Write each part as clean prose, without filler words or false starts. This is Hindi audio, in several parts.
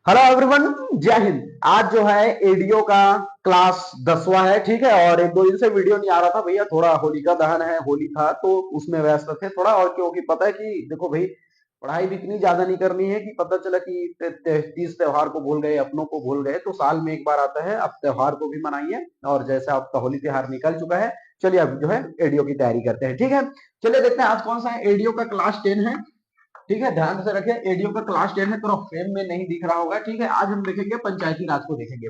हेलो एवरीवन, जय हिंद। आज जो है एडीओ का क्लास 10वां है, ठीक है। और एक दो दिन से वीडियो नहीं आ रहा था भैया, थोड़ा होलिका दहन है, होली था तो उसमें व्यस्त थे थोड़ा। और क्योंकि पता है कि देखो भाई, पढ़ाई भी इतनी ज्यादा नहीं करनी है कि पता चला कि तीज त्योहार को भूल गए, अपनों को भूल गए। तो साल में एक बार आता है, अब त्योहार को भी मनाइए। और जैसे आपका होली त्योहार निकल चुका है, चलिए अब जो है एडीओ की तैयारी करते हैं, ठीक है। चलिए देखते हैं आज कौन सा है। एडीओ का क्लास 10 है, ठीक है। ध्यान से रखें, एडीओ का क्लास 10 है, थोड़ा फ्रेम में नहीं दिख रहा होगा, ठीक है। आज हम देखेंगे पंचायती राज को देखेंगे।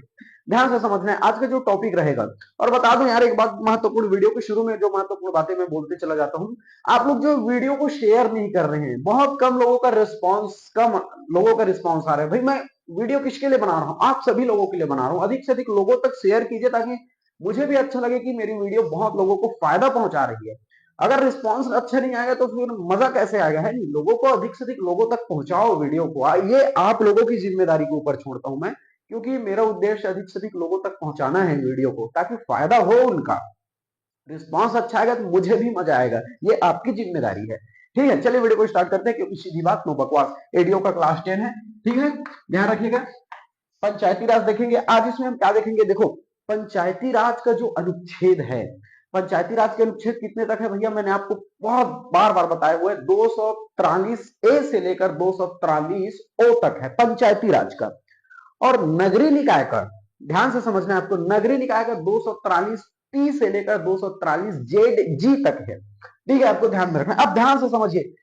ध्यान से समझना है आज का जो टॉपिक रहेगा। और बता दूं यार एक बात महत्वपूर्ण, वीडियो के शुरू में जो महत्वपूर्ण बातें मैं बोलते चला जाता हूं। आप लोग जो वीडियो को शेयर नहीं कर रहे हैं, बहुत कम लोगों का रिस्पॉन्स, कम लोगों का रिस्पॉन्स आ रहा है। भाई मैं वीडियो किसके लिए बना रहा हूँ? आप सभी लोगों के लिए बना रहा हूँ। अधिक से अधिक लोगों तक शेयर कीजिए ताकि मुझे भी अच्छा लगे कि मेरी वीडियो बहुत लोगों को फायदा पहुंचा रही है। अगर रिस्पॉन्स अच्छा नहीं आएगा तो फिर मजा कैसे आएगा, है नहीं। लोगों को अधिक से अधिक लोगों तक पहुंचाओ वीडियो को। ये आप लोगों की जिम्मेदारी के ऊपर छोड़ता हूं मैं, क्योंकि मेरा उद्देश्य अधिक से अधिक लोगों तक पहुंचाना है वीडियो को, ताकि फायदा हो उनका। रिस्पॉन्स अच्छा आएगा तो मुझे भी मजा आएगा, ये आपकी जिम्मेदारी है, ठीक है। चलिए वीडियो को स्टार्ट करते हैं, क्योंकि सीधी बात नो बकवास। एडीओ का क्लास 10 है, ठीक है। ध्यान रखिएगा। पंचायती राज देखेंगे आज। इसमें हम क्या देखेंगे? देखो, पंचायती राज का जो अनुच्छेद है, पंचायती राज के अनुच्छेद कितने तक है भैया? मैंने आपको बहुत बार बार बताया हुआ है, 243 ए से लेकर 243 ओ तक है पंचायती राज का। और नगरीय निकाय का, ध्यान से समझना है आपको, नगरीय निकाय का 243 पी से लेकर 243 जेड जी तक है, ठीक है। आपको ध्यान में रखना। अब ध्यान से समझिए,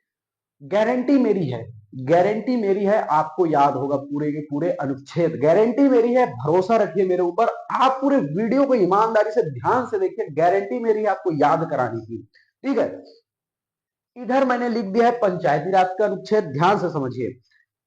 गारंटी मेरी है, गारंटी मेरी है, आपको याद होगा पूरे के पूरे अनुच्छेद। गारंटी मेरी है, भरोसा रखिए मेरे ऊपर। आप पूरे वीडियो को ईमानदारी से ध्यान से देखिए, गारंटी मेरी है आपको याद कराने की, ठीक है। इधर मैंने लिख दिया है पंचायती राज का अनुच्छेद, ध्यान से समझिए,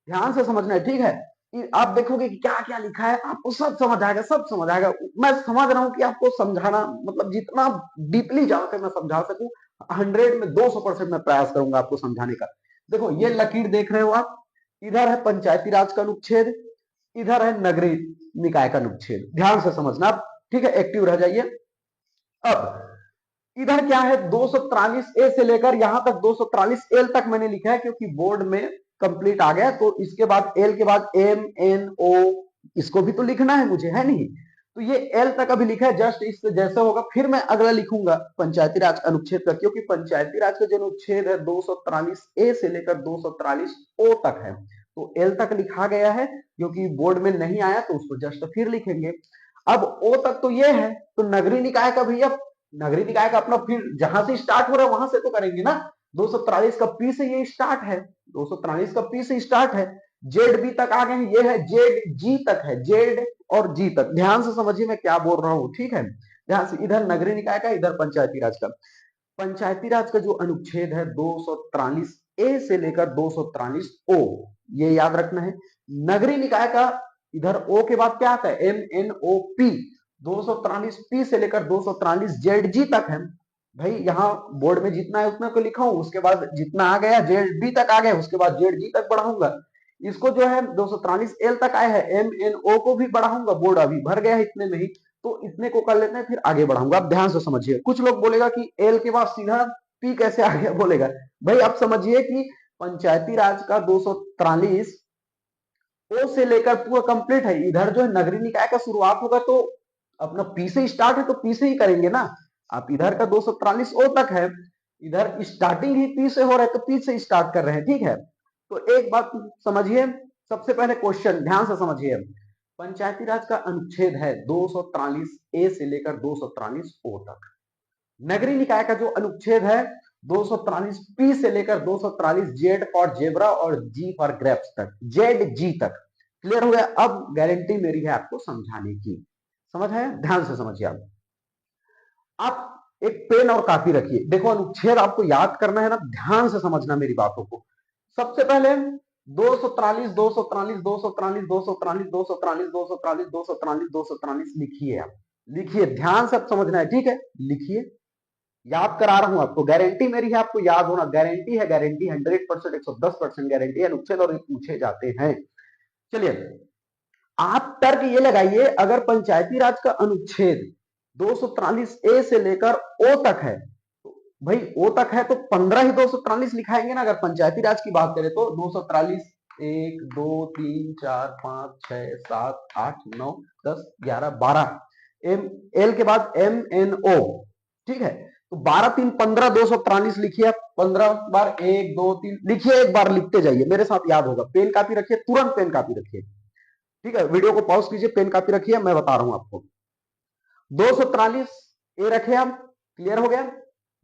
ध्यान से समझना है, ठीक है। आप देखोगे कि क्या क्या लिखा है, आपको सब समझ आएगा, सब समझ आएगा। मैं समझ रहा हूं कि आपको समझाना, मतलब जितना डीपली जाकर मैं समझा सकूं, 100 में 200% मैं प्रयास करूंगा आपको समझाने का। देखो ये लकीर देख रहे हो आप, इधर है पंचायती राज का अनुच्छेद, इधर है नगरीय निकाय का अनुच्छेद। ध्यान से समझना आप, ठीक है। एक्टिव रह जाइए। अब इधर क्या है, 243 ए से लेकर यहां तक 243 एल तक मैंने लिखा है, क्योंकि बोर्ड में कंप्लीट आ गया। तो इसके बाद एल के बाद एम एन ओ, इसको भी तो लिखना है मुझे, है नहीं। तो ये एल तक अभी लिखा है, जस्ट इस जैसे होगा फिर मैं अगला लिखूंगा पंचायती राज अनुच्छेद का, क्योंकि पंचायती राज का जो अनुच्छेद है 243 ए से लेकर 243 ओ तक है। तो एल तक लिखा गया है, क्योंकि बोर्ड में नहीं आया तो उसको जस्ट फिर लिखेंगे। अब ओ तक तो ये है, तो नगरीय निकाय का भैया, नगरीय निकाय का अपना फिर जहां से स्टार्ट हो रहा है वहां से तो करेंगे ना। 243 का पी से ये स्टार्ट है, 243 का पी से स्टार्ट है। जेड बी तक आ गए हैं, ये है जेड जी तक है, जेड और जी तक। ध्यान से समझिए मैं क्या बोल रहा हूं, ठीक है। ध्यान से, इधर नगरीय निकाय का, इधर पंचायती राज का। पंचायती राज का जो अनुच्छेद है 243 ए से लेकर 243 ओ, ये याद रखना है। नगरीय निकाय का इधर ओ के बाद क्या आता है, M N O P. 243 P से लेकर 243 जेड जी तक है। भाई यहाँ बोर्ड में जितना है उतना को लिखा हूं, उसके बाद जितना आ गया जेड बी तक आ गया, उसके बाद जेड जी तक बढ़ाऊंगा। इसको जो है 243 एल तक आया है, एम एन ओ को भी बढ़ाऊंगा, बोर्ड अभी भर गया है इतने में ही, तो इतने को कर लेते हैं फिर आगे बढ़ाऊंगा। आप ध्यान से समझिए। कुछ लोग बोलेगा कि एल के बाद सीधा पी कैसे आ गया, बोलेगा। भाई आप समझिए कि पंचायती राज का 243 ओ से लेकर पूरा कंप्लीट है। इधर जो है नगरीय निकाय का शुरुआत होगा तो अपना पी से स्टार्ट है तो पी से ही करेंगे ना। आप इधर का 243 ओ तक है, इधर स्टार्टिंग ही पी से हो रहा है तो पी से स्टार्ट कर रहे हैं, ठीक है। तो एक बात समझिए, सबसे पहले क्वेश्चन ध्यान से समझिए। पंचायती राज का अनुच्छेद है 243 ए से लेकर 243 ओ तक। नगरीय निकाय का जो अनुच्छेद है 243 पी से लेकर 243 जेड फॉर जेबरा और जी फॉर ग्रेप्स तक, जेड जी तक। क्लियर हो गया? अब गारंटी मेरी है आपको समझाने की, समझ है? ध्यान से समझिए। आप एक पेन और कापी रखिए। देखो अनुच्छेद आपको याद करना है ना, ध्यान से समझना मेरी बातों को। सबसे पहले 243 243 243 243 243 243 243 243 लिखिए। आप लिखिए, ध्यान से समझना है, ठीक है। लिखिए, याद करा रहा हूं आपको, गारंटी मेरी है आपको याद होना, गारंटी है, गारंटी 100%, 110% गारंटी है। अनुच्छेद और पूछे जाते हैं। चलिए, आप तर्क ये लगाइए, अगर पंचायती राज का अनुच्छेद 243 ए से लेकर ओ तक है, तो भाई ओ तक है तो 15 ही 243 लिखाएंगे ना। अगर पंचायती राज की बात करें तो 243 1 2 3 4 5 6 7 8 9 10 11 12 एम एल के बाद एम एन ओ, ठीक है। तो 12 3 15 243 लिखिए। 15 बार 1 2 3 लिखिए, एक बार लिखते जाइए, मेरे साथ याद होगा। पेन कापी रखिए, तुरंत पेन कापी रखिए, ठीक है। वीडियो को पॉज कीजिए, पेन कापी रखिए, मैं बता रहा हूं आपको। 243 ए रखे आप, क्लियर हो गया।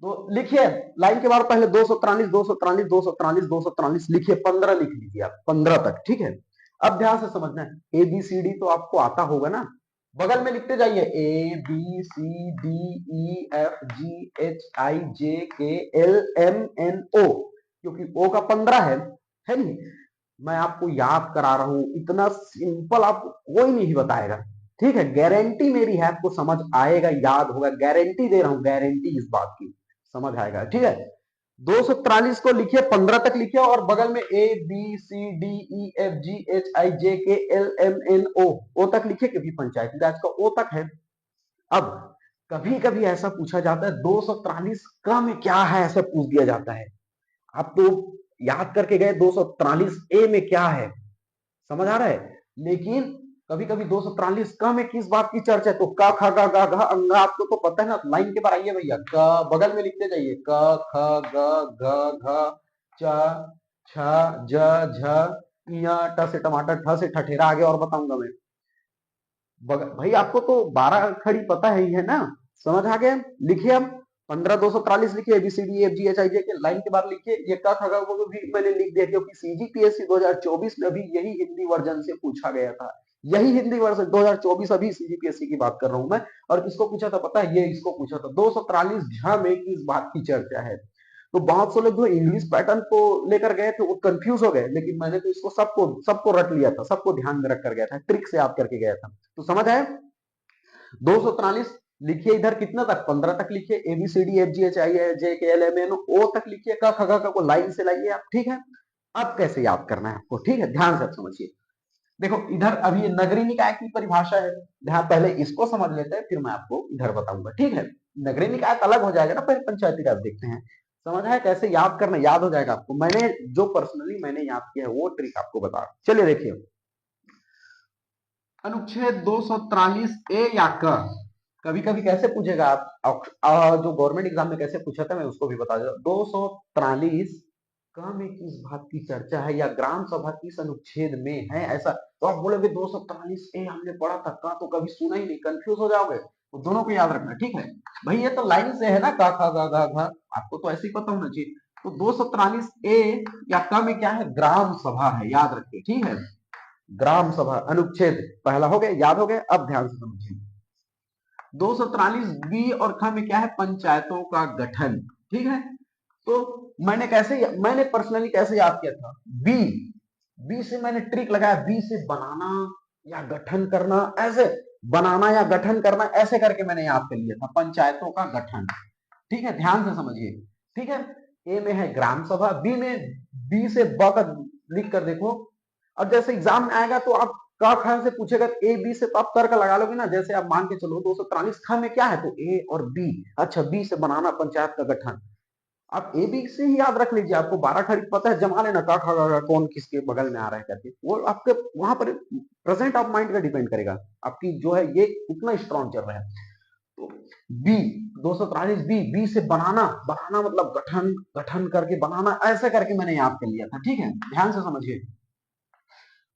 तो लिखिए लाइन के बाद पहले 243 243 243 243 लिखिए, 15 लिख लीजिए आप, 15 तक, ठीक है। अब ध्यान से समझना है, ए बी सी डी तो आपको आता होगा ना, बगल में लिखते जाइए A B C D E F G H I J K L M N ओ, क्योंकि ओ का 15 है नहीं। मैं आपको याद करा रहा हूं, इतना सिंपल आपको कोई नहीं बताएगा, ठीक है। गारंटी मेरी है, आपको समझ आएगा, याद होगा, गारंटी दे रहा हूं, गारंटी इस बात की, समझ आएगा, ठीक है। 243 को लिखिए, 15 तक लिखिए, और बगल में A B C D E F G H I J K L M N ओ तक लिखिए, क्योंकि पंचायती राज का ओ तक है। अब कभी कभी ऐसा पूछा जाता है 243 का में क्या है, ऐसा पूछ दिया जाता है। आप तो याद करके गए 243 ए में क्या है, समझ आ रहा है। लेकिन कभी कभी 243 क में किस बात की चर्चा है, तो क ख ग घ घ अंगा आपको तो पता है ना। लाइन के बार आइए भैया, क बगल में लिखते जाइए, क ख ग घ घ च छ ज झ य ट से टमाटर, ठ से ठठेरा, आगे और बताऊंगा मैं। भाई आपको तो 12 खड़ी पता है ही है ना, समझ आ गया। लिखिए अब 15 243 लिखिए, ABCD F G H I J K line के बाद लिखिए। ये का खगा को भी मैंने लिख दिया, क्योंकि सीजीपीएससी 2024 में अभी यही हिंदी वर्जन से पूछा गया था, यही हिंदी वर्जन 2024, अभी सीजीपीएससी की बात कर रहा हूं मैं। और किसको पूछा था पता है, ये इसको पूछा था 243 झ में किस बात की चर्चा है। तो बहुत से लोग जो इंग्लिश पैटर्न को लेकर गए थे वो कंफ्यूज हो गए, लेकिन मैंने तो इसको सबको सबको रट लिया था, सबको ध्यान में रख कर गया था, ट्रिक से याद करके गया था। तो समझ आए। 243 लिखिए, इधर कितना तक, 15 तक लिखिए। ABCD F G H I J K L M N ओ तक लिखिए, क ख ग को लाइन से लाइए आप, ठीक है। अब कैसे याद करना है आपको, ठीक है, ध्यान से आप समझिए। देखो इधर अभी नगरीय निकाय की परिभाषा है, ध्यान पहले इसको समझ लेते हैं, फिर मैं आपको इधर बताऊंगा, ठीक है। नगरीय निकाय अलग हो जाएगा ना, पहले पंचायती राज देखते हैं। समझ आया कैसे याद करना, याद हो जाएगा आपको। मैंने जो पर्सनली मैंने याद किया है वो ट्रिक आपको बता, चलिए देखिए। अनुच्छेद 243 ए या क, कभी कभी कैसे पूछेगा आप, जो गवर्नमेंट एग्जाम में कैसे पूछा था मैं उसको भी बता दूं। 243 क में किस बात की चर्चा है, या ग्राम सभा किस अनुच्छेद में है, ऐसा। तो आप बोलोगे 243 ए हमने पढ़ा था, का तो कभी सुना ही नहीं, कंफ्यूज हो जाओगे। तो दोनों को याद रखना, ठीक है। भाई ये तो लाइन से है ना, का खा गा घा घा, आपको तो ऐसे ही पता होना चाहिए। तो 243 ए या क में क्या है, ग्राम सभा है, याद रखिए, ठीक है। ग्राम सभा अनुच्छेद पहला हो गया, याद हो गया। अब ध्यान से समझिए, 243 बी और ख में क्या है, पंचायतों का गठन, ठीक है। तो मैंने पर्सनली कैसे याद किया था, बी बी से मैंने ट्रिक लगाया, बी से बनाना या गठन करना, ऐसे बनाना या गठन करना, ऐसे करके मैंने याद कर लिया था, पंचायतों का गठन, ठीक है। ध्यान से समझिए, ठीक है। ए में है ग्राम सभा, बी में बी से ब का लिख कर देखो। और जैसे एग्जाम में आएगा तो आप क ख से पूछेगा, ए बी से तो आप तर्क लगा लोगे ना। जैसे आप मान के चलो 243 ख में क्या है, तो ए और बी, अच्छा बी से बनाना पंचायत का गठन, आप ए बी से ही याद रख लीजिए। आपको 12 खड़ी पता है, जमा लेना, का खा कौन किसके बगल में आ रहा है करके, वो आपके वहां पर प्रेजेंट ऑफ माइंड का डिपेंड करेगा, आपकी जो है ये कितना स्ट्रॉन्ग चल रहा है। तो बी 243 बी, बी से बनाना, बनाना मतलब गठन, गठन करके बनाना, ऐसे करके मैंने याद कर लिया था, ठीक है। ध्यान से समझिए।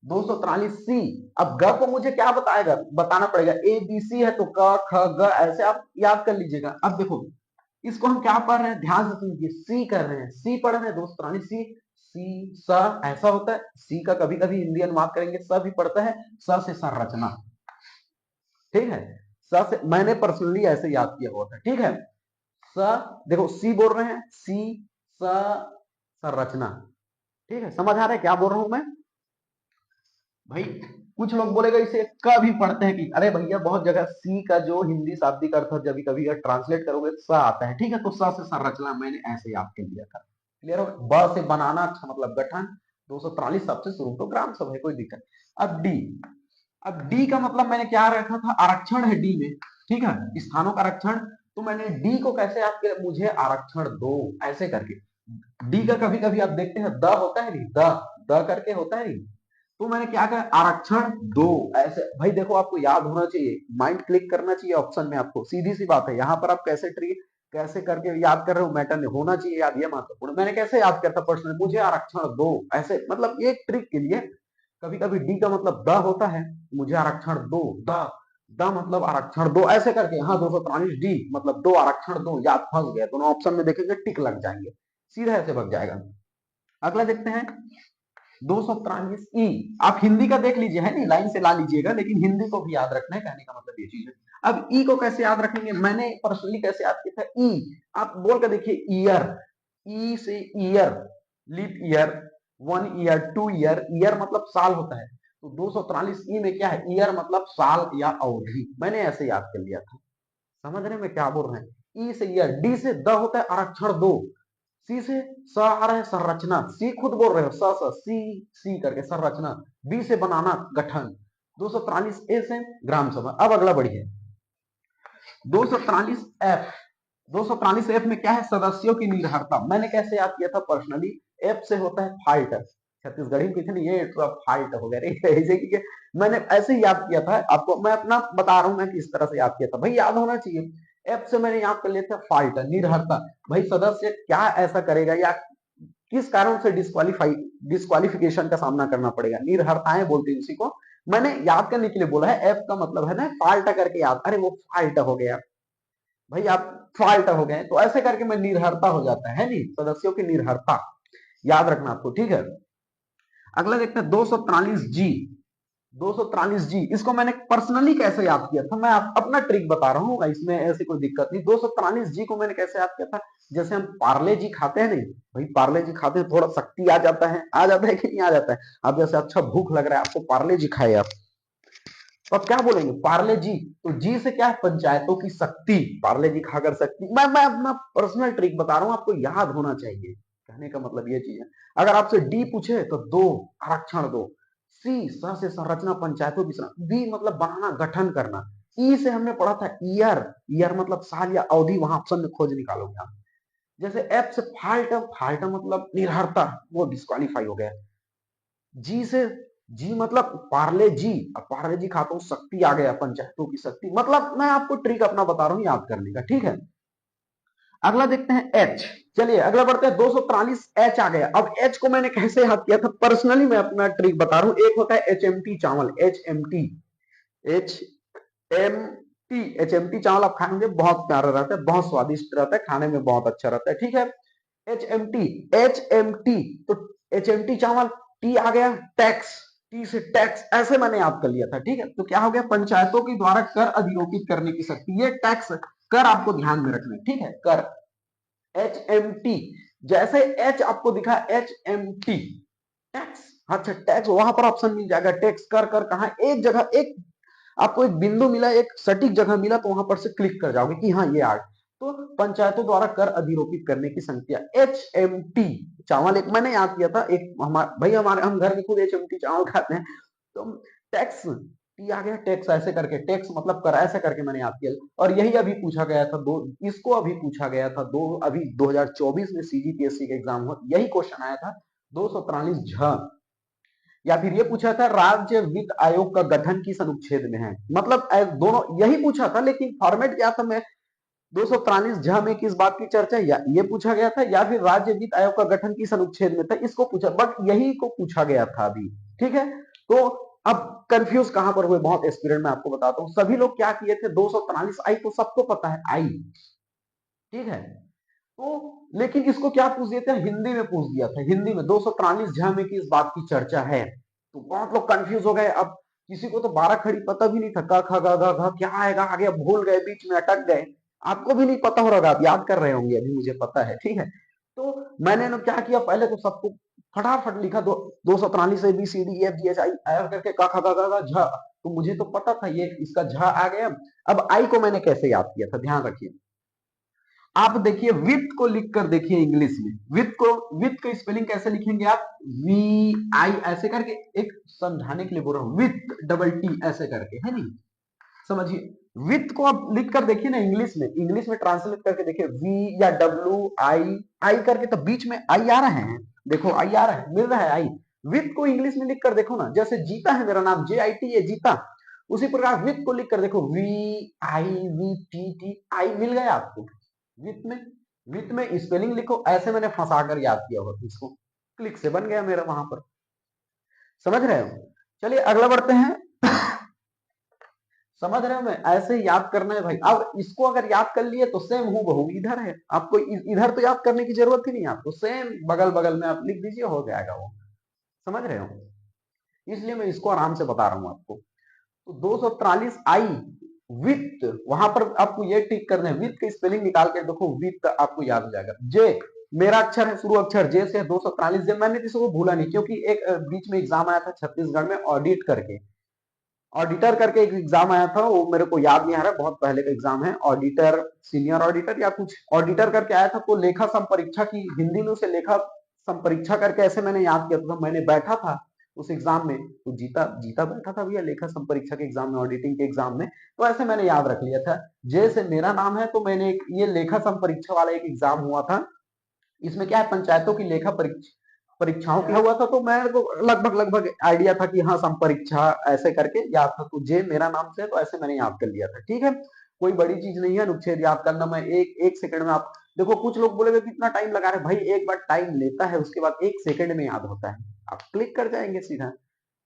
243 सी, अब ग को मुझे क्या बताएगा, बताना पड़ेगा, ए बी सी है तो क ख ग, ऐसे आप याद कर लीजिएगा। अब देखो इसको हम क्या पढ़ रहे हैं, ध्यान से सुनिए, सी कर रहे हैं, सी पढ़ रहे हैं 243 सी, सी स ऐसा होता है। सी का कभी कभी हिंदी अनुवाद करेंगे, स भी पढ़ता है, स से संरचना, ठीक है। स से मैंने पर्सनली ऐसे याद किया हुआ था, ठीक है। स देखो सी बोल रहे हैं, सी स संरचना, ठीक है। समझ आ रहा है क्या बोल रहा हूं मैं भाई। कुछ लोग बोलेगा इसे क भी पढ़ते हैं कि अरे भैया बहुत जगह सी का जो हिंदी शाब्दिक अर्थ जब कभी ट्रांसलेट करोगे स आता है, ठीक है। तो स से संरचना मैंने ऐसे याद कर लिया था, क्लियर हो। ब से बनाना, अच्छा मतलब गठन, 243 सबसे शुरू तो ग्राम सभा है, कोई दिक्कत। अब डी, अब डी का मतलब मैंने क्या रखा था, आरक्षण है डी में, ठीक है, स्थानों का आरक्षण। तो मैंने डी को कैसे याद किया, मुझे आरक्षण दो, ऐसे करके। डी का कभी कभी आप देखते हैं द होता है नहीं, द द करके होता है नहीं। तो मैंने क्या कहा, आरक्षण दो, ऐसे भाई देखो आपको याद होना चाहिए, माइंड क्लिक करना चाहिए ऑप्शन में, आपको सीधी सी बात है। यहाँ पर आप कैसे ट्री कैसे करके याद कर रहे हो, मैटर नहीं होना चाहिए याद, ये महत्वपूर्ण। मैंने कैसे याद किया था पर्सनल, मुझे आरक्षण दो, ऐसे मतलब ये एक ट्रिक के लिए। कभी कभी डी का मतलब द होता है, मुझे आरक्षण दो, द द मतलब आरक्षण दो, ऐसे करके यहाँ 243 डी मतलब दो आरक्षण दो, याद फंस गया, दोनों ऑप्शन में देखेंगे टिक लग जाएंगे, सीधा ऐसे बन जाएगा। अगला देखते हैं 243 ई। आप हिंदी का देख लीजिए, है नहीं, लाइन से ला लीजिएगा, लेकिन हिंदी को भी याद रखना है, कहने का मतलब ये चीज है। अब ई को कैसे याद रखेंगे, मैंने पर्सनली कैसे याद किया था, ई आप बोल कर देखिए, ईयर, ई से year, leap year, 1 year, 2 year, year मतलब साल होता है, तो 243 ई में क्या है, ईयर मतलब साल या अवधि, मैंने ऐसे याद कर लिया था। समझ रहे मैं क्या बोल रहे हैं, ई से ईयर, डी से द होता है आरक्षण दो, सी से स आ रहा है संरचना, सी खुद बोल रहे हो, सी सी करके संरचना, बी से बनाना गठन, 243 ए से ग्राम सभा। अब अगला बढ़िए 243 एफ। 243 एफ में क्या है, सदस्यों की निर्भरता, मैंने कैसे याद किया था पर्सनली, एफ से होता है फाल्ट, छत्तीसगढ़ी में कितनी ये तो फाल्ट हो गया ऐसे कि मैंने ऐसे ही याद किया था, आपको मैं अपना बता रहा हूं मैं किस तरह से याद किया था, भाई याद होना चाहिए। एफ से मैंने याद कर लिया था फाल्ट, निर्भरता, भाई सदस्य क्या ऐसा करेगा या किस कारण से डिस्क्वालिफिकेशन का सामना करना पड़ेगा, निर्भरताएं बोलते हैं इसी को, मैंने याद करने के लिए बोला है। एफ का मतलब है ना फाल्ट करके याद, अरे वो फाल्ट हो गया, भाई आप फाल्ट हो गए, तो ऐसे करके मैं निर्भरता हो जाता है नहीं, सदस्यों की निर्भरता, याद रखना आपको, ठीक है। अगला देखते हैं 243 जी। 243 जी इसको मैंने पर्सनली कैसे याद किया था, मैं अपना ट्रिक बता रहा हूँ, इसमें ऐसी कोई दिक्कत नहीं। 243 जी को मैंने कैसे याद किया था, जैसे हम पार्ले जी खाते हैं नहीं, भाई पार्ले जी खाते हैं थोड़ा शक्ति आ जाता है कि नहीं आ जाता है। अब जैसे अच्छा भूख लग रहा है आपको, पार्ले जी खाए आप, तो आप क्या बोलेंगे, पार्ले जी, तो जी से क्या है, पंचायतों की शक्ति, पार्ले जी खाकर शक्ति। मैं अपना पर्सनल ट्रिक बता रहा हूँ, आपको याद होना चाहिए, कहने का मतलब ये चीज है। अगर आपसे डी पूछे तो दो, आरक्षण दो, सी स से संरचना, पंचायतों की संरचना, बी मतलब बनाना गठन करना, ई से हमने पढ़ा था ईयर, ईयर मतलब साल या अवधि, वहां ऑप्शन में खोज निकालोगे आप। जैसे एफ से फाल्ट, फाल्ट मतलब निर्भरता, वो डिस्क्वालीफाई हो गया। जी से जी मतलब पार्ले जी, अब पार्ले जी खाता हूं, शक्ति आ गया, पंचायतों की शक्ति, मतलब मैं आपको ट्रिक अपना बता रहा हूं याद करने का, ठीक है। अगला देखते हैं एच। चलिए अगला बढ़ते हैं 243 एच आ गया। अब एच को मैंने कैसे याद किया था, पर्सनली मैं अपना ट्रिक बता रहा हूं। एक होता है एच एम टी चावल, H M T, H M T, H M T चावल आप खाएंगे बहुत प्यारा रहता है, बहुत स्वादिष्ट रहता है, खाने में बहुत अच्छा रहता है, ठीक है। H M T, H M T, तो एच एम टी चावल, टी आ गया टैक्स, टी से टैक्स, ऐसे मैंने याद कर लिया था, ठीक है। तो क्या हो गया, पंचायतों के द्वारा कर अधिरोपित करने की शक्ति, ये टैक्स कर आपको ध्यान में रखना है, ठीक है, कर, एच एम टी, जैसे एच आपको दिखा, एच एम टी टैक्स, अच्छा टैक्स वहां पर ऑप्शन मिल जाएगा, टैक्स कर कर कहा, एक जगह एक आपको एक बिंदु मिला, एक सटीक जगह मिला, तो वहां पर से क्लिक कर जाओगे कि हाँ ये आ, तो पंचायतों द्वारा कर अधिरोपित करने की संख्या, एच एम टी चावल, एक मैंने याद किया था, एक हमारे भाई हमारे हम घर में खुद एच एम टी चावल खाते हैं, तो टैक्स टी आ गया, टैक्स ऐसे करके, टैक्स मतलब कर, ऐसे करके मैंने याद किया। और यही अभी पूछा गया था दो, इसको अभी पूछा गया था दो, अभी 2024 में सीजीपीएससी का एग्जाम हुआ, यही क्वेश्चन आया था 243 झ। या फिर ये पूछा था राज्य वित्त आयोग का गठन किस अनुच्छेद में है, मतलब दोनों यही पूछा था, लेकिन फॉर्मेट क्या था, मैं 243 झ में किस बात की चर्चा, या ये पूछा गया था, या फिर राज्य वित्त आयोग का गठन किस अनुच्छेद में था, इसको पूछा, बट यही को पूछा गया था अभी, ठीक है। तो अब कंफ्यूज कहां पर हुए, बहुत एक्सपीरियंस में आपको बताता हूं, सभी लोग क्या किए थे, 243 आई तो सबको पता है आई, ठीक है। तो लेकिन इसको क्या पूछ दिया था, हिंदी में पूछ दिया था, हिंदी में 243 झ में किस बात की चर्चा है, तो बहुत लोग कंफ्यूज हो गए। अब किसी को तो 12 खड़ी पता भी नहीं था, क ख ग घ क्या आएगा आगे, भूल गए, बीच में अटक गए, आपको भी नहीं पता हो रहा, आप याद कर रहे होंगे अभी, मुझे पता है, ठीक है। तो मैंने ना क्या किया, पहले तो सबको फटाफट लिखा, 243 A B C D F G H I करके क ख ग घ झ, तो मुझे तो पता था ये इसका झ आ गया। अब आई को मैंने कैसे याद किया था, ध्यान रखिए, आप देखिए वित्त को लिख कर देखिए इंग्लिश में, वित्त को स्पेलिंग कैसे लिखेंगे आप, वी आई ऐसे करके, एक समझाने के लिए बोल रहा हूं, वित्त डबल टी ऐसे करके, है नहीं, समझिए। वित्त को आप लिख कर देखिए ना इंग्लिश में, ट्रांसलेट करके देखिए, वी या डब्ल्यू आई, आई करके तो बीच में आई आ रहे हैं, देखो आई आ रहा है, मिल रहा है आई, विथ को इंग्लिश में लिख कर देखो ना, जैसे जीता है मेरा नाम JIT है जीता, उसी प्रकार विथ को लिख कर देखो VIVTT मिल गया आपको। विथ में स्पेलिंग लिखो, ऐसे मैंने फंसा कर याद किया हुआ इसको, क्लिक से बन गया मेरा वहां पर, समझ रहे हो। चलिए अगला बढ़ते हैं। समझ रहे हो, मैं ऐसे ही याद करना है भाई। अब इसको अगर याद कर लिए तो सेम हूँ बहू इधर है, आपको इधर तो याद करने की जरूरत ही नहीं है, आपको सेम बगल बगल में आप लिख दीजिए, हो जाएगा वो, समझ रहे हो। इसलिए मैं इसको आराम से बता रहा हूं आपको। तो 243 आई विथ, वहां पर आपको ये टिक करना है, विथ की स्पेलिंग निकाल के देखो, विथ आपको याद हो जाएगा। जे मेरा अक्षर है, शुरू अक्षर जे से 243 जे, मैंने किसी को भूला नहीं, क्योंकि एक बीच में एग्जाम आया था छत्तीसगढ़ में ऑडिट करके, ऑडिटर करके एक एग्जाम आया था, वो मेरे को याद नहीं आ रहा, बहुत पहले का एग्जाम है, ऑडिटर सीनियर ऑडिटर या कुछ ऑडिटर करके आया था, तो लेखा संपरीक्षा की हिंदी में उसे लेखा संपरीक्षा करके ऐसे मैंने याद किया था, मैंने बैठा था उस एग्जाम में, तो जीता जीता बैठा था भैया लेखा संपरीक्षा के एग्जाम में, ऑडिटिंग के एग्जाम में, तो ऐसे मैंने याद रख लिया था। जैसे मेरा नाम है, तो मैंने ये लेखा संपरीक्षा वाला एक एग्जाम हुआ था, इसमें क्या है पंचायतों की लेखा परीक्षाओं का हुआ था, तो मेरे को लगभग लगभग आइडिया था कि हाँ संपरीक्षा ऐसे करके याद था, तो जे मेरा नाम से, तो ऐसे मैंने याद कर लिया था, ठीक है। कोई बड़ी चीज नहीं है अनुच्छेद याद करना, मैं एक सेकंड में, आप देखो कुछ लोग बोलेंगे कितना टाइम लगा रहे, भाई एक बार टाइम लेता है, उसके बाद 1 सेकंड में याद होता है, आप क्लिक कर जाएंगे सीधा।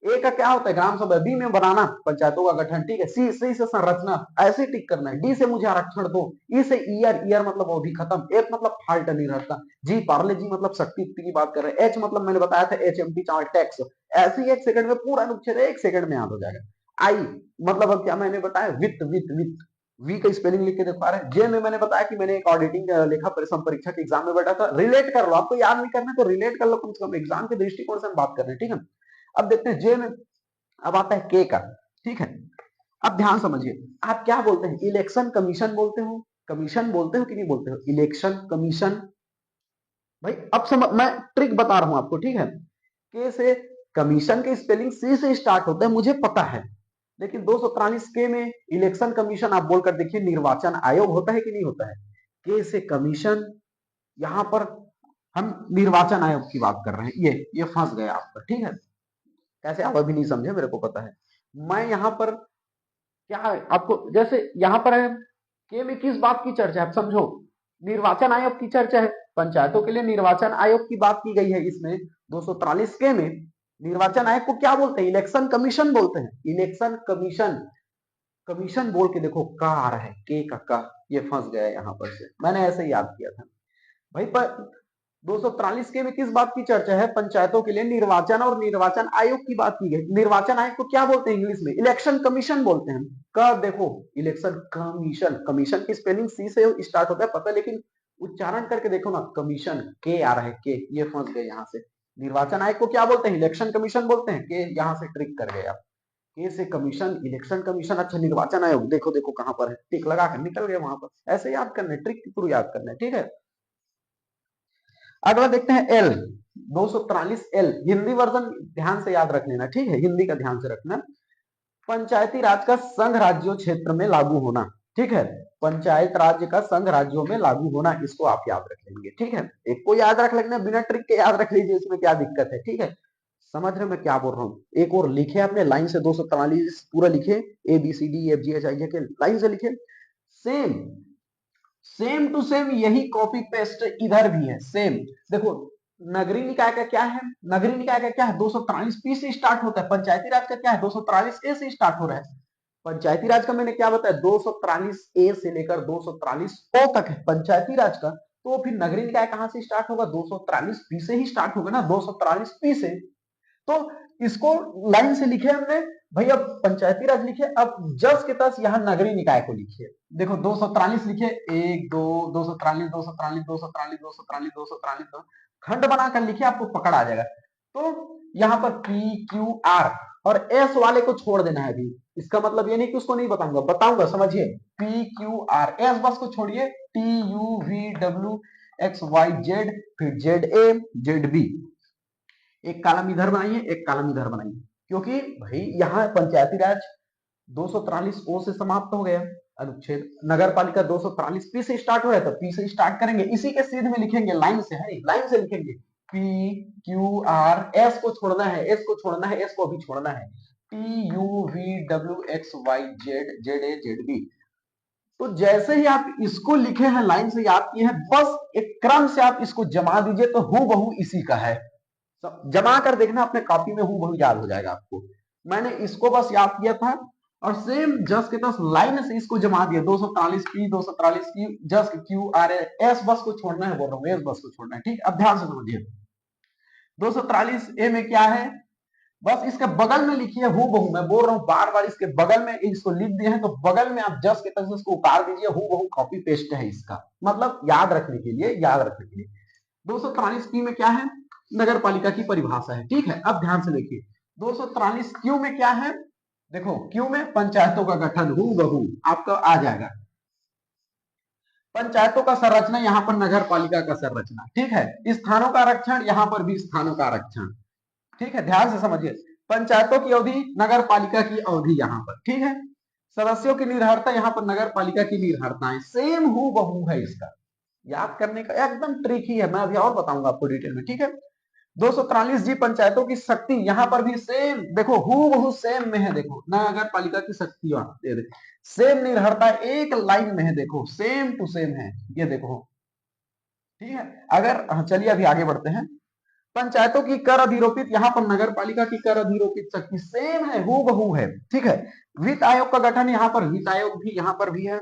ए का क्या होता है ग्राम सभा, बी में बनाना पंचायतों का गठन, ठीक है। सी से संरचना, ऐसे टिक करना है। डी से मुझे आरक्षण दो, ई से ईयर मतलब अवधि खत्म, एफ मतलब फाल्ट नहीं रहता, जी पार्ले जी मतलब शक्ति युक्ति की बात कर रहे हैं, एच मतलब मैंने बताया था HMT चार्ट टैक्स, ऐसे ही 1 सेकंड में पूरा अनुच्छेद 1 सेकंड में याद हो जाएगा। आई मतलब अब क्या मैंने बताया, विथ वी का स्पेलिंग लिख के देख पा रहे हैं। जे में मैंने बताया कि मैंने एक ऑडिटिंग लेखा परिसम परीक्षा के एग्जाम में बैठा था, रिलेट कर लो, आपको याद नहीं करना तो रिलेट कर लो, कम से कम एग्जाम के दृष्टिकोण से हम बात कर रहे हैं, ठीक है। अब देखते हैं जे में, अब आता है के का, ठीक है। अब ध्यान समझिए, आप क्या बोलते हैं, इलेक्शन कमीशन बोलते हो, कमीशन बोलते हो कि नहीं बोलते हो, इलेक्शन कमीशन। भाई अब समझ, मैं ट्रिक बता रहा हूं आपको, ठीक है। के से कमीशन के स्पेलिंग सी से स्टार्ट होता है, मुझे पता है, लेकिन 243 के में इलेक्शन कमीशन आप बोलकर देखिए, निर्वाचन आयोग होता है कि नहीं होता है। के से कमीशन, यहां पर हम निर्वाचन आयोग की बात कर रहे हैं, ये फंस गया आप पर, ठीक है। कैसे आप अभी नहीं समझे, मेरे को पता है। मैं यहां पर क्या है आपको, जैसे यहां पर है के में किस बात की चर्चा है, आप समझो, निर्वाचन आयोग की चर्चा है, पंचायतों के लिए निर्वाचन आयोग की बात की गई है इसमें। 243 के में निर्वाचन आयोग को क्या बोलते हैं, इलेक्शन कमीशन बोलते हैं, इलेक्शन कमीशन, कमीशन बोल के देखो का आ रहा है, के का ये फंस गया यहां पर से, मैंने ऐसे ही याद किया था भाई। पर 243 के में किस बात की चर्चा है, पंचायतों के लिए निर्वाचन और निर्वाचन आयोग की बात की गई। निर्वाचन आयोग को क्या बोलते हैं इंग्लिश में, इलेक्शन कमीशन बोलते हैं। का देखो इलेक्शन कमीशन, कमीशन की स्पेलिंग सी से स्टार्ट होता है पता है, लेकिन उच्चारण करके देखो ना, कमीशन के आ रहा है, के, ये फंस गए यहां से। निर्वाचन आयोग को क्या बोलते हैं, इलेक्शन कमीशन बोलते हैं, के यहां से ट्रिक कर गए आप। के से कमीशन, इलेक्शन कमीशन, अच्छा निर्वाचन आयोग, देखो देखो कहां पर है, टिक लगा कर निकल गए वहां पर। ऐसे याद करना है, ट्रिक के थ्रू याद करना है, ठीक है। अगला देखते हैं एल, 243 एल, हिंदी वर्जन ध्यान से याद रख लेना, ठीक है, हिंदी का ध्यान से रखना। पंचायती राज का संघ राज्यों क्षेत्र में लागू होना, ठीक है, पंचायत राज्य का संघ राज्यों में लागू होना, इसको आप याद रख लेंगे, ठीक है। एक को याद रख लेना, बिना ट्रिक के याद रख लीजिए, इसमें क्या दिक्कत है, ठीक है। समझ रहे मैं क्या बोल रहा हूँ। एक और लिखे आपने लाइन से, 243 पूरा लिखे, ABCDEFGHIJ लाइन से लिखे, सेम सेम टू सेम यही कॉपी पेस्ट इधर भी है, सेम। देखो नगरीय निकाय का क्या है, नगरीय निकाय का क्या है, 243 पी से स्टार्ट होता है, पंचायती राज का क्या है, 243 ए से स्टार्ट हो रहा है। पंचायती राज का मैंने क्या बताया, 243 ए से लेकर 243 ओ तक है पंचायती राज का, तो फिर नगरीय निकाय कहां से स्टार्ट होगा, 243 पी से ही स्टार्ट होगा ना, 243 पी से। तो इसको लाइन से लिखे हमने भाई, अब पंचायती राज लिखे, अब जस के तस यहाँ नगरीय निकाय को लिखिए। देखो 243 लिखे, 1 2 243 243 243 243 243 खंड बनाकर लिखिए, आपको पकड़ आ जाएगा। तो यहाँ पर PQR और एस वाले को छोड़ देना है अभी, इसका मतलब ये नहीं कि उसको नहीं बताऊंगा, बताऊंगा, समझिए। PQR, एस बस को छोड़िए, TUVWXYZ, फिर ZAZB, एक कॉलम इधर बनाइए, एक कॉलम इधर बनाइए, क्योंकि भाई यहाँ पंचायती राज 243 ओ से समाप्त हो गया अनुच्छेद, नगर पालिका 243 पी से स्टार्ट हो रहा है, तो पी से स्टार्ट करेंगे, इसी के सीध में लिखेंगे, लाइन से है, लाइन से लिखेंगे, पी क्यू आर, एस को छोड़ना है, एस को छोड़ना है, एस को भी छोड़ना है, T U V W X Y Z, Z A Z B. तो जैसे ही आप इसको लिखे हैं, लाइन से याद किए हैं, बस एक क्रम से आप इसको जमा दीजिए तो हूबहू इसी का है। जमा कर देखना अपने कॉपी में, हूबहू याद हो जाएगा आपको। मैंने इसको बस याद किया था और सेम जस के तस लाइन से इसको जमा दिया, 243 पी 243 क्यू, जस क्यू आर एस बस को छोड़ना है, बोल रहा हूँ एस बस को छोड़ना है, ठीक। अब ध्यान से समझिए, 243 ए में क्या है, बस इसके बगल में लिखिए हूबहू, मैं बोल रहा हूँ बार बार, इसके बगल में इसको लिख दिए हैं तो बगल में आप जस्ट के तक इसको उतार दीजिए, हूबहू कॉपी पेस्ट है इसका, मतलब याद रखने के लिए, याद रखने के लिए। 243 पी में क्या है, नगर पालिका की परिभाषा है, ठीक है। अब ध्यान से देखिए, 243 क्यू में क्या है, देखो क्यू में पंचायतों का गठन, हूबहू आपका आ जाएगा, पंचायतों का संरचना, यहां पर नगर पालिका का संरचना, ठीक है। स्थानों का आरक्षण, यहां पर भी स्थानों का आरक्षण, ठीक है। ध्यान से समझिए, पंचायतों की अवधि, नगर पालिका की अवधि यहां पर, ठीक है। सदस्यों की निर्भरता, यहां पर नगर पालिका की निर्भरताएं, सेम हूबहू है इसका, याद करने का एकदम ट्रिक ही है, मैं अभी और बताऊंगा आपको डिटेल में, ठीक है। 243 जी पंचायतों की शक्ति, यहां पर भी सेम, देखो हूबहू सेम में है, देखो नगर पालिका की शक्ति सेम निर्भरता एक लाइन में है, देखो सेम टू सेम है, ये देखो, ठीक है। अगर चलिए अभी आगे बढ़ते हैं, पंचायतों की कर अधिरोपित, यहां पर नगर पालिका की कर अधिरोपित शक्ति सेम है, हूबहू है, ठीक है। वित्त आयोग का गठन, यहां पर वित्त आयोग भी यहां पर भी है।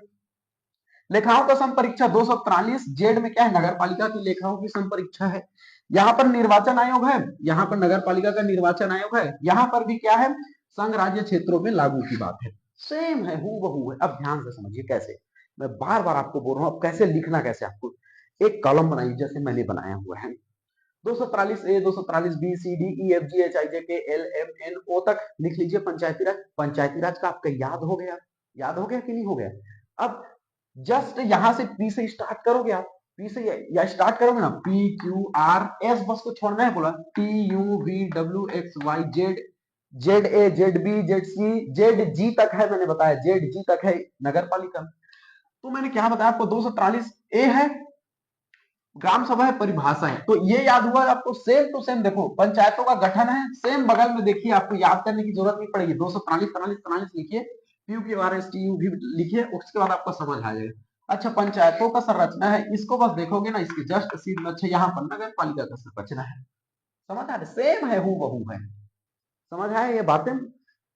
लेखाओं का संपरीक्षा 243 जेड में क्या है, नगर पालिका की लेखाओं की संपरीक्षा है। यहां पर निर्वाचन आयोग है, यहां पर नगर पालिका का निर्वाचन आयोग है, यहां पर भी क्या है, संघ राज्य क्षेत्रों में लागू की बात है, सेम है, हूबहू है। अब ध्यान से समझिए कैसे, मैं बार बार आपको बोल रहा हूं, अब कैसे लिखना, कैसे आपको एक कॉलम बनाइए जैसे मैंने बनाया हुआ है, 243 A 243 B C D E F G H I J K L M N ओ तक लिख लीजिए पंचायती राज। पंचायती राज का आपका याद हो गया, याद हो गया कि नहीं हो गया। अब जस्ट यहां से पी से स्टार्ट करोगे आप, पी से या स्टार्ट करोगे ना, पी क्यू आर एस बस को छोड़ना है, बोला T U V W X Y Z, Z A Z B Z C Z G तक है, मैंने बताया जेड जी तक है नगर पालिका। तो मैंने क्या बताया आपको, 243 ए है ग्राम सभा है, परिभाषा है, तो ये याद हुआ आपको, सेम टू सेम देखो पंचायतों का गठन है, सेम बगल में देखिए, आपको याद करने की जरूरत नहीं पड़ेगी, 243 लिखिए, P P R S T you भी लिखिए, उसके बाद आपको समझ आ जाएगा। अच्छा, पंचायतों का संरचना है, इसको बस देखोगे ना, इसके जस्ट सीध अच्छा यहाँ पर नगर पालिका का संरचना है, समझ आ रहा है, सेम है, हूबहू है, समझ आया ये बातें।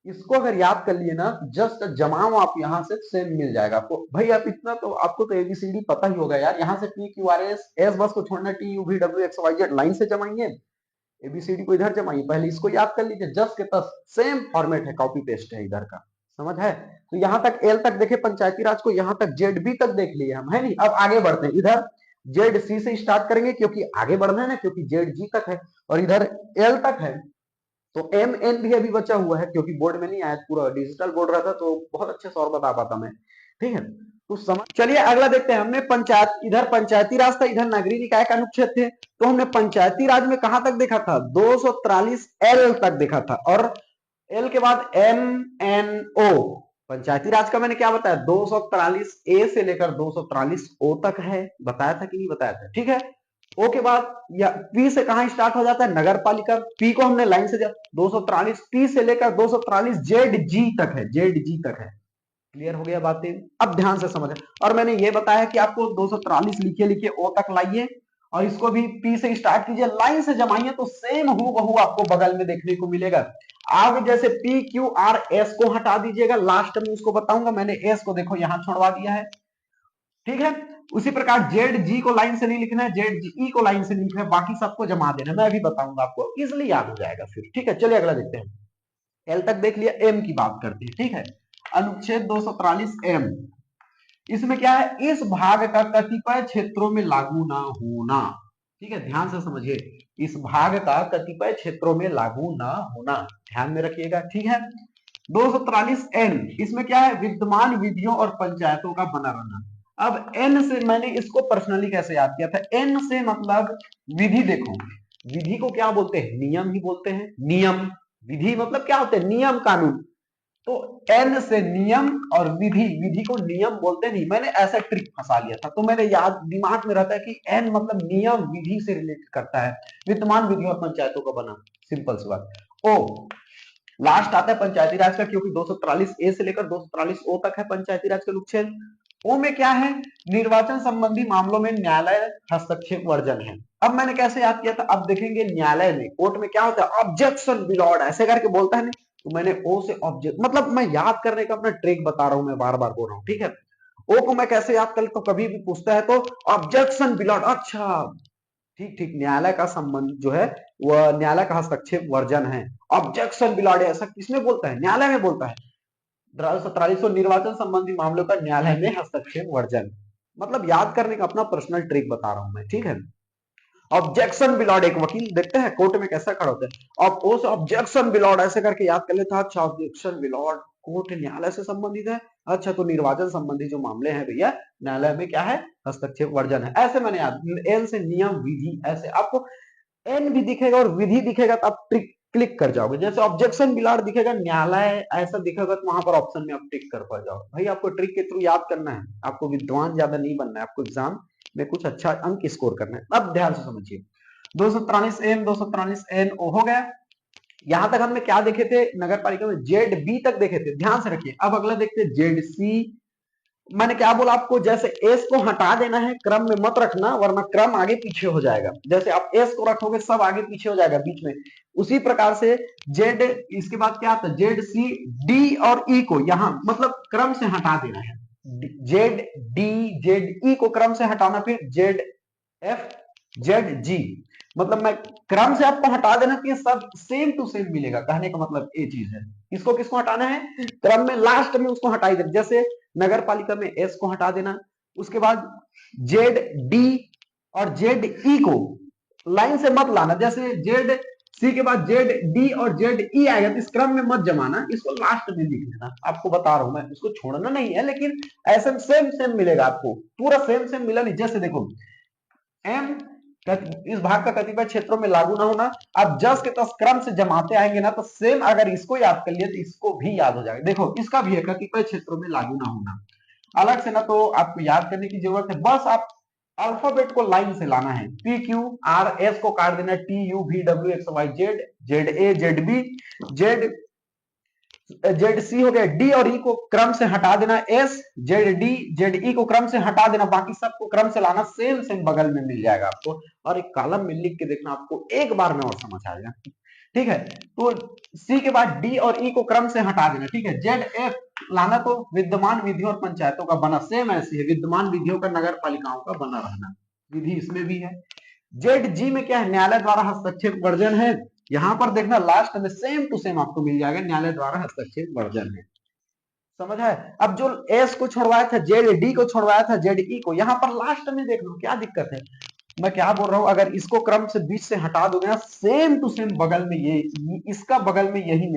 इसको अगर याद कर लिए ना, जस्ट जमाओ आप यहाँ से, सेम मिल जाएगा आपको। भाई आप इतना तो, आपको तो एबीसीडी पता ही होगा यार, यहाँ से P Q R S S बस को छोड़ना, T U V W X Y Z line से जमाइए, एबीसीडी को इधर जमाइए, पहले इसको याद कर लीजिए, जस्ट के तस सेम फॉर्मेट है, कॉपी पेस्ट है इधर का, समझ है। तो यहाँ तक एल तक देखे पंचायती राज को, यहाँ तक जेड बी तक देख लिए हम, है नहीं। अब आगे बढ़ते हैं, इधर जेड सी से स्टार्ट करेंगे क्योंकि आगे बढ़ना है ना, क्योंकि जेड जी तक है और इधर एल तक है, तो एम एन भी अभी बचा हुआ है, क्योंकि बोर्ड में नहीं आया, पूरा डिजिटल बोर्ड रहता तो बहुत अच्छे से और बता पाता मैं, ठीक है। तो समझ, चलिए अगला देखते हैं। हमने पंचायत, इधर पंचायती राज था, इधर नगरीय निकाय का अनुच्छेद थे, तो हमने पंचायती राज में कहां तक देखा था, 243 एल तक देखा था, और एल के बाद एम एन ओ, पंचायती राज का मैंने क्या बताया, 243 ए से लेकर 243 ओ तक है, बताया था कि नहीं बताया था, ठीक है। ओ के बाद या पी से कहां स्टार्ट हो जाता है, नगर पालिका, पी को हमने लाइन से 243 पी से लेकर 243 जेड जी तक है, जेड जी तक है, क्लियर हो गया बातें। अब ध्यान से समझ, और मैंने ये बताया कि आपको 243 लिखिए लिखिए ओ तक लाइए, और इसको भी पी से स्टार्ट कीजिए, लाइन से जमाइए, तो सेम हूबहू आपको बगल में देखने को मिलेगा। आगे जैसे पी क्यू आर एस को हटा दीजिएगा, लास्ट में उसको बताऊंगा, मैंने एस को देखो यहां छोड़वा दिया है, ठीक है। उसी प्रकार जेड जी को लाइन से नहीं लिखना है, जेड जी ई को लाइन से नहीं लिखना है, बाकी सबको जमा देना है, मैं अभी बताऊंगा आपको, इजिली याद हो जाएगा फिर, ठीक है। चलिए अगला देखते हैं, एल तक देख लिया, एम की बात करते हैं, ठीक है। अनुच्छेद 243 एम, इसमें क्या है, इस भाग का कतिपय क्षेत्रों में लागू ना होना, ठीक है, ध्यान से समझिए, इस भाग का कतिपय क्षेत्रों में लागू ना होना, ध्यान में रखिएगा, ठीक है। 243 एन, इसमें क्या है, विद्यमान विधियों और पंचायतों का बना रहना। अब एन से मैंने इसको पर्सनली कैसे याद किया था, एन से मतलब विधि, देखो विधि को क्या बोलते हैं, नियम ही बोलते हैं, नियम, विधि मतलब क्या होते हैं, नियम कानून। तो एन से नियम और विधि, विधि को नियम बोलते नहीं, मैंने ऐसा ट्रिक फंसा लिया था, तो मेरे याद दिमाग में रहता है कि एन मतलब नियम विधि से रिलेटेड करता है, विद्यमान विधि और पंचायतों का बना, सिंपल सी बात। ओ लास्ट आता है पंचायती राज का, क्योंकि 243 ए से लेकर 243 ओ तक है पंचायती राज का अनुच्छेद। ओ में क्या है, निर्वाचन संबंधी मामलों में न्यायालय हस्तक्षेप वर्जन है। अब मैंने कैसे याद किया था, अब देखेंगे न्यायालय में, कोर्ट में क्या होता है, ऑब्जेक्शन बिलॉर्ड ऐसे करके बोलता है, नहीं तो मैंने ओ से ऑब्जेक्ट, मतलब मैं याद करने का अपना ट्रिक बता रहा हूं, मैं बार बार बोल रहा हूं, ठीक है। ओ को मैं कैसे याद कर लेता हूं, कभी भी पूछता है तो ऑब्जेक्शन बिलॉर्ड, अच्छा ठीक ठीक, न्यायालय का संबंध जो है वह न्यायालय का हस्तक्षेप वर्जन है। ऑब्जेक्शन बिलॉर्ड ऐसा किसमें बोलता है, न्यायालय में बोलता है। 4300 निर्वाचन संबंधी मामलों का न्यायालय में हस्तक्षेप वर्जन, मतलब याद करने का अपना पर्सनल ट्रिक बता रहा हूं मैं, ठीक है। ऑब्जेक्शन बिलॉर्ड, एक वकील देखते हैं कोर्ट में कैसा खड़ा होता है, अब उस ऑब्जेक्शन बिलॉर्ड ऐसे करके याद कर लेता, अच्छा ऑब्जेक्शन बिलॉर्ड कोर्ट न्यायालय से संबंधित है, अच्छा तो निर्वाचन संबंधी जो मामले हैं भैया न्यायालय में क्या है, हस्तक्षेप वर्जन है, ऐसे मैंने याद, एन से नियम विधि, ऐसे आपको एन भी दिखेगा और विधि दिखेगा तो आप टिक क्लिक कर जाओगे, जैसे ऑब्जेक्शन बिलॉर्ड दिखेगा, न्यायालय ऐसा दिखेगा तो वहां पर ऑप्शन में आप टिक कर पा जाओ। भाई आपको ट्रिक के थ्रू याद करना है, आपको विद्वान ज्यादा नहीं बनना है, आपको एग्जाम में कुछ अच्छा अंक स्कोर करना है। अब ध्यान से समझिए, 243 एन 243 एन ओ हो गया। यहां तक हमने क्या देखे थे, नगर पालिका में जेड बी तक देखे थे, ध्यान से रखिए। अब अगला देखते हैं जेड सी। मैंने क्या बोला आपको, जैसे एस को हटा देना है, क्रम में मत रखना वरना क्रम आगे पीछे हो जाएगा, जैसे आप एस को रखोगे सब आगे पीछे हो जाएगा बीच में, उसी प्रकार से जेड, इसके बाद क्या आता है, जेड सी डी और ई को यहां मतलब क्रम से हटा देना है, जेड डी जेड ई को क्रम से हटाना, फिर जेड एफ जेड जी, मतलब मैं क्रम से आपको हटा देना कि सब सेम टू सेम मिलेगा, कहने का मतलब ये चीज है। इसको किसको हटाना है, क्रम में लास्ट में उसको हटाई देना, जैसे नगर पालिका में एस को हटा देना, उसके बाद जेड डी और जेड ई को लाइन से मत लाना, जैसे जेड सी के बाद जेड डी और जेड ई आएगा तो इस क्रम में मत जमाना, इसको लास्ट में लिख लेना, आपको बता रहा हूं मैं, इसको छोड़ना नहीं है, लेकिन ऐसे सेम सेम मिलेगा आपको, पूरा सेम सेम मिला नहीं, जैसे देखो एम इस भाग का कतिपय क्षेत्रों में लागू ना होना, आप जस के तस क्रम से जमाते आएंगे ना तो सेम, अगर इसको याद कर लिए तो इसको भी याद हो जाएगा। देखो इसका भी है कतिपय क्षेत्रों में लागू ना होना, अलग से ना तो आपको याद करने की जरूरत है, बस आप अल्फाबेट को लाइन से लाना है, पी क्यू आर एस को काट देना, T U V W X Y Z, Z A Z B Z Z C हो गया, डी और ई को क्रम से हटा देना, एस जेड डी जेड ई को क्रम से हटा देना, बाकी सबको क्रम से लाना, सेम सेम बगल में मिल जाएगा आपको, और एक कॉलम में लिख के देखना, आपको एक बार में और समझ आएगा, ठीक है। तो सी के बाद डी और ई को क्रम से हटा देना, ठीक है। जेड एफ लाना, तो विद्यमान विधियों और पंचायतों का बना, सेम ऐसी है, विद्यमान विधियों का नगर पालिकाओं का बना रहना, विधि इसमें भी है। जेड जी में क्या है, न्यायालय द्वारा हस्तक्षेप वर्जन है, यहां पर देखना लास्ट में सेम टू सेम आपको मिल जाएगा, न्यायालय द्वारा हस्तक्षेप वर्जन है, समझ है। अब जो एस को छोड़वाया था, जेड डी को छोड़वाया था, जेड ई को, यहां पर लास्ट में देख लो क्या दिक्कत है, मैं क्या बोल रहा हूं, अगर इसको क्रम से बीच से हटा दोगे ना, सेम टू सेम बगल में ये इसका बगल में यही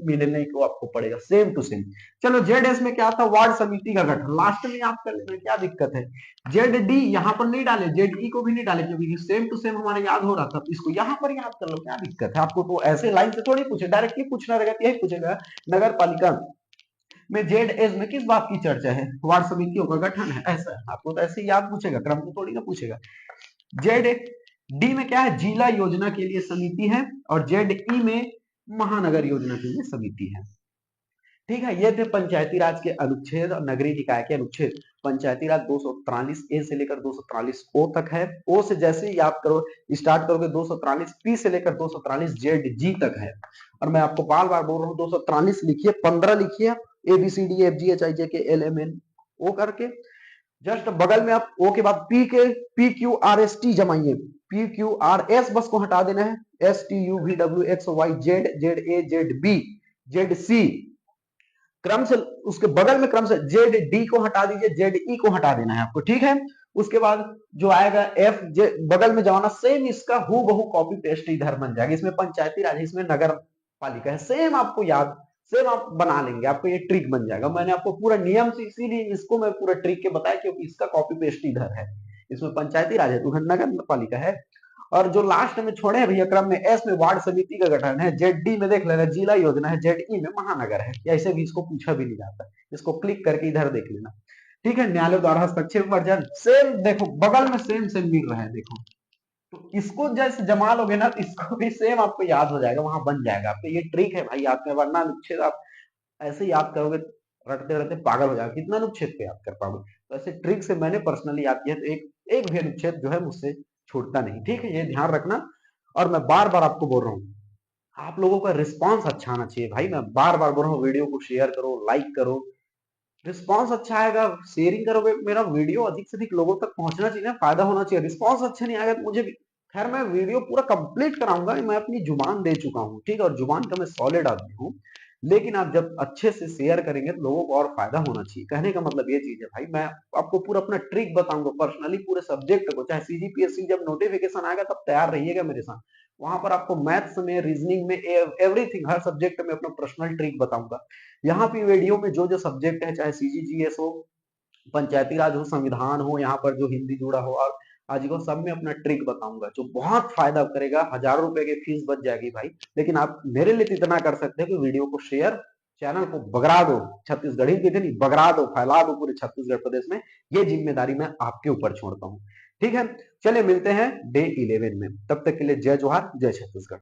मिलने को आपको पड़ेगा, सेम टू सेम। चलो जेड एस में क्या था, वार्ड समिति का गठन, लास्ट में याद कर लेना, क्या दिक्कत है। जेड डी यहां पर नहीं डाले, जेड ई को भी नहीं डाले, क्योंकि सेम टू सेम हमारे याद हो रहा था, इसको यहां पर याद कर लो, क्या दिक्कत है आपको, तो ऐसे लाइन से थोड़ी पूछे, डायरेक्टली पूछना रहेगा, यही पूछेगा नगर पालिका में जेड एस में किस बात की चर्चा है, वार्ड समितियों का गठन है, ऐसा आपको तो ऐसे याद पूछेगा, क्रम को थोड़ी ना पूछेगा। जेड डी में क्या है, जिला योजना के लिए समिति है, और जेड ई में महानगर योजना के लिए समिति है, ठीक है। ये थे पंचायती राज के अनुच्छेद और नगरीय निकाय के अनुच्छेद। पंचायती राज 243 ए से लेकर 243 ओ तक है, ओ से जैसे ही याद करो स्टार्ट करोगे 243 पी से लेकर 243 जेड जी तक है, और मैं आपको बार बार बोल रहा हूँ 243 लिखिए, 15 लिखिए, A B C D F G H I J K L M N ओ करके, जस्ट बगल में आप ओ के बाद पी के P Q R S T जमाइए, पी क्यू आर एस बस को हटा देना है, S T U V W X Y Z Z A Z B Z C, क्रम से उसके बगल में क्रम से जेड डी को हटा दीजिए, जेड ई को हटा देना है आपको, ठीक है। उसके बाद जो आएगा एफ जे बगल में जमाना, सेम इसका हु बहु कॉपी पेस्ट इधर बन जाएगा, इसमें पंचायती राज इसमें नगर पालिका है, सेम आपको याद, सेम आप बना लेंगे, आपको ये ट्रिक बन जाएगा, मैंने आपको पूरा नियम से इसीलिए इसको मैं पूरा ट्रिक के बताया, क्योंकि इसका कॉपी पेस्ट इधर है, इसमें पंचायती राज है, उधर नगर पालिका है। और जो लास्ट में छोड़े हैं भैया क्रम में, एस में वार्ड समिति का गठन है, जेड डी में देख लेना जिला योजना है, जेड ई में महानगर है, ऐसे भी इसको पूछा भी नहीं जाता, इसको क्लिक करके इधर देख लेना। ठीक है, न्यायालय द्वारा हस्तक्षेप वर्जन सेम, देखो बगल में सेम सेम मिल रहा है, देखो तो इसको जैसे जमा लोगे ना, तो इसको भी सेम आपको याद हो जाएगा, वहां बन जाएगा आपको। ये ट्रिक है भाई याद में, वरना अनुच्छेद आप ऐसे याद करोगे रटते रटते पागल हो जाएगा, कितना अनुच्छेद पे याद कर पाओगे। तो ऐसे ट्रिक से मैंने पर्सनली याद किया, तो एक एक भी अनुच्छेद जो है मुझसे छूटता नहीं। ठीक है, ये ध्यान रखना। और मैं बार बार आपको बोल रहा हूँ, आप लोगों का रिस्पांस अच्छा आना चाहिए भाई, मैं बार बार बोल रहा हूँ, वीडियो को शेयर करो, लाइक करो, रिस्पांस अच्छा आएगा, शेयरिंग करोगे, मेरा वीडियो अधिक से अधिक लोगों तक पहुंचना चाहिए, फायदा होना चाहिए। रिस्पांस अच्छा नहीं आएगा तो मुझे भी, खैर मैं वीडियो पूरा कंप्लीट कराऊंगा, मैं अपनी जुबान दे चुका हूँ, ठीक है, और जुबान का मैं सॉलिड आदमी हूँ। लेकिन आप जब अच्छे से शेयर करेंगे तो लोगों को और फायदा होना चाहिए। कहने का मतलब ये चीज है भाई, मैं आपको पूरा अपना ट्रिक बताऊंगा पर्सनली पूरे सब्जेक्ट को, चाहे सीजीपीएससी जब नोटिफिकेशन आएगा तब तैयार रहिएगा मेरे साथ। वहां पर आपको मैथ्स में, रीजनिंग में, एवरीथिंग, हर सब्जेक्ट में अपना पर्सनल ट्रिक बताऊंगा। यहाँ पे वीडियो में जो जो सब्जेक्ट है, चाहे सीजीजीएस हो, पंचायती राज हो, संविधान हो, यहाँ पर जो हिंदी जुड़ा हो, और आज को सब में अपना ट्रिक बताऊंगा जो बहुत फायदा करेगा। हजारों रुपए की फीस बच जाएगी भाई, लेकिन आप मेरे लिए तो इतना कर सकते हैं कि वीडियो को शेयर, चैनल को बगरा दो, छत्तीसगढ़ी की नहीं बगरा दो, फैला दो पूरे छत्तीसगढ़ प्रदेश में। ये जिम्मेदारी मैं आपके ऊपर छोड़ता हूँ। ठीक है, चलिए मिलते हैं डे 11 में, तब तक के लिए जय जोहार, जय छत्तीसगढ़।